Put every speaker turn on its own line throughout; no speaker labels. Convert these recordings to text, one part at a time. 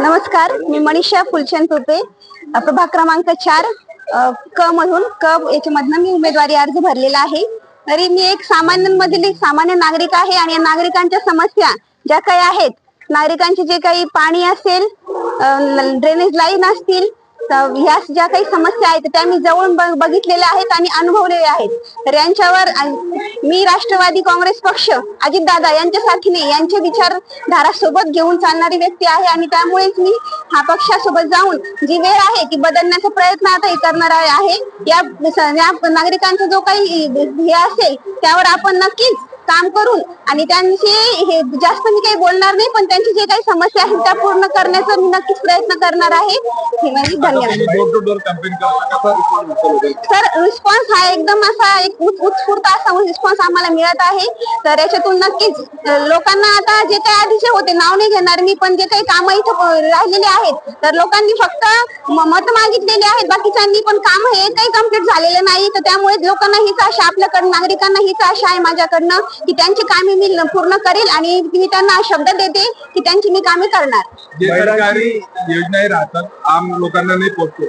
नमस्कार, मी मनीषा फुलचंद तुपे, प्रभाग क्रमांक 4 क मधून याच्यामधनं मी उमेदवारी अर्ज भरलेला आहे। तरी मी एक सामान्य नागरिक आहे आणि या नागरिकांच्या समस्या ज्या काही आहेत, नागरिकांचे जे काही पाणी असेल, ड्रेनेज लाईन असतील, ह्या ज्या काही समस्या आहेत त्या मी जवळून बघितलेल्या आहेत आणि अनुभवलेल्या आहेत। तर यांच्यावर मी राष्ट्रवादी काँग्रेस पक्ष, अजितदादा यांच्या साथीने यांचे विचारधारा सोबत घेऊन चालणारी व्यक्ती आहे आणि त्यामुळेच मी हा पक्षासोबत जाऊन जी वेळ आहे ती बदलण्याचा प्रयत्न आता करणार आहे। या नागरिकांचा जो काही हे असेल त्यावर आपण नक्कीच काम करून आणि त्यांची हे जास्त मी काही बोलणार नाही, पण त्यांची जे काही समस्या आहेत त्या पूर्ण करण्याचा मी नक्कीच प्रयत्न करणार आहे। सर, रिस्पॉन्स हा एकदम असा एक उत्स्फूर्त असा रिस्पॉन्स आम्हाला मिळत आहे। तर याच्यातून नक्कीच लोकांना आता जे काही आधीचे होते, नाव नाही घेणार मी, पण जे काही काम इथं राहिलेले आहेत तर लोकांनी फक्त मत मागितलेले आहेत, बाकीच्यांनी पण काम हे काही कम्प्लीट झालेले नाही। तर त्यामुळे लोकांना हीच आशा, आपल्याकडनं नागरिकांना हीच आशा आहे माझ्याकडनं की त्यांची कामे मी पूर्ण करेल आणि मी त्यांना शब्द देते की त्यांची मी कामे करणार।
जे सरकारी योजनाही राहतात आम लोकांना नाही पोहोचतो,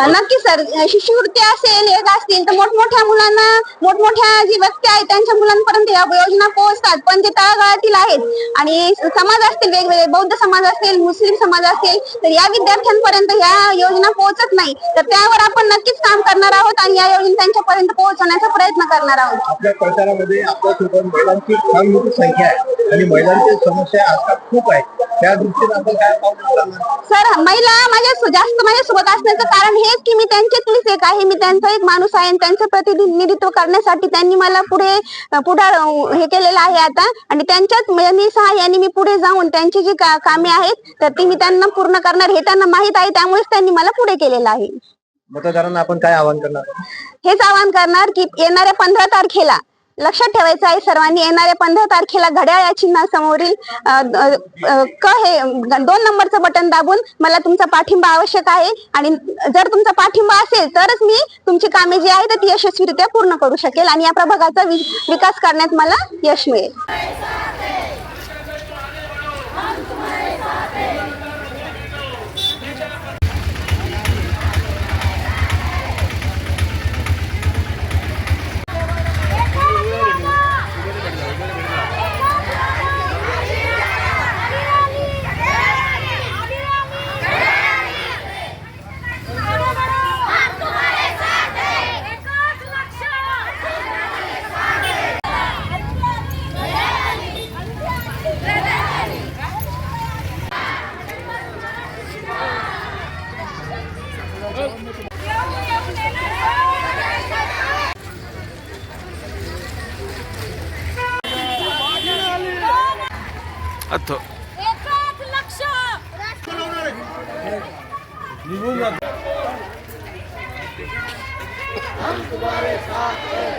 नक्की सर, शिष्यवृत्ती असेल, एक असतील तर मोठमोठ्या मुलांना, मोठमोठ्या जी व्यक्ती आहेत त्यांच्या मुलांपर्यंत या योजना पोहोचतात, पण जे तळागाळातील आहेत आणि समाज असतील, वेगवेगळे बौद्ध समाज असेल, मुस्लिम समाज असेल, तर या विद्यार्थ्यांपर्यंत या योजना पोहोचत नाही। तर त्यावर आपण नक्कीच काम करणार आहोत आणि या योजना त्यांच्यापर्यंत पोहोचवण्याचा प्रयत्न करणार आहोत।
आपल्या प्रचारामध्ये आपल्यासोबत महिलांची फार मोठी संख्या आहे आणि महिलांची समस्या आजकाल खूप आहे, त्या दृष्टीने आपण काय पाहू?
सर, महिला जास्त माझ्यासोबत असण्याचं कारण हेच की मी त्यांच्यातलीच एक आहे, मी त्यांचा एक माणूस आहे आणि त्यांचं प्रतिनिधित्व करण्यासाठी त्यांनी मला पुढार हे केलेलं आहे आता, आणि त्यांच्याच सहाय्याने मी पुढे जाऊन त्यांची जी कामे आहेत तर ती मी त्यांना पूर्ण करणार हे त्यांना माहित आहे, त्यामुळेच त्यांनी मला पुढे केलेलं आहे।
मतदारांना आपण काय आवाहन करणार?
हेच आवाहन करणार की येणाऱ्या 15 तारखेला लक्षात ठेवायचं आहे सर्वांनी, येणाऱ्या 15 तारखेला घड्याळ या चिन्हासमोरील हे 2 नंबरचं बटन दाबून मला तुमचा पाठिंबा आवश्यक आहे आणि जर तुमचा पाठिंबा असेल तरच मी तुमची कामे जी आहेत ती यशस्वीरित्या पूर्ण करू शकेल आणि या प्रभागाचा विकास करण्यात मला यश मिळेल।
हम तुम्हारे साथ हैं,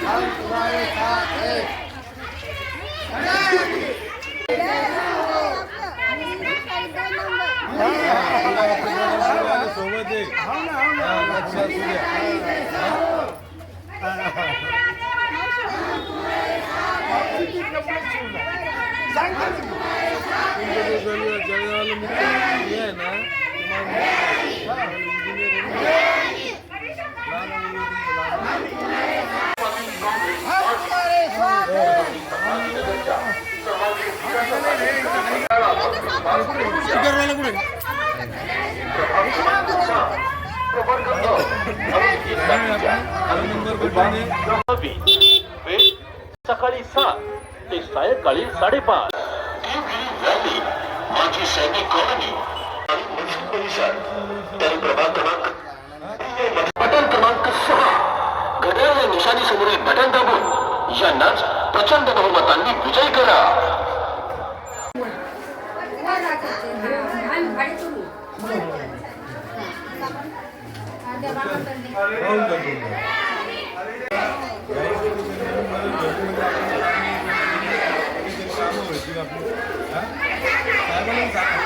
हम तुम्हारे साथ हैं।
सकाळी 7 ते सायंकाळी 5:30 माझी सैनिक कॉलनी आणि मस्जिद परिसर, तर प्रभाग बटन क्रमांक 6 घड्याळ या निशाणी समोरील बटन दाबून यांनाच प्रचंड बहुमतांनी विजयी करा।
साहेबांना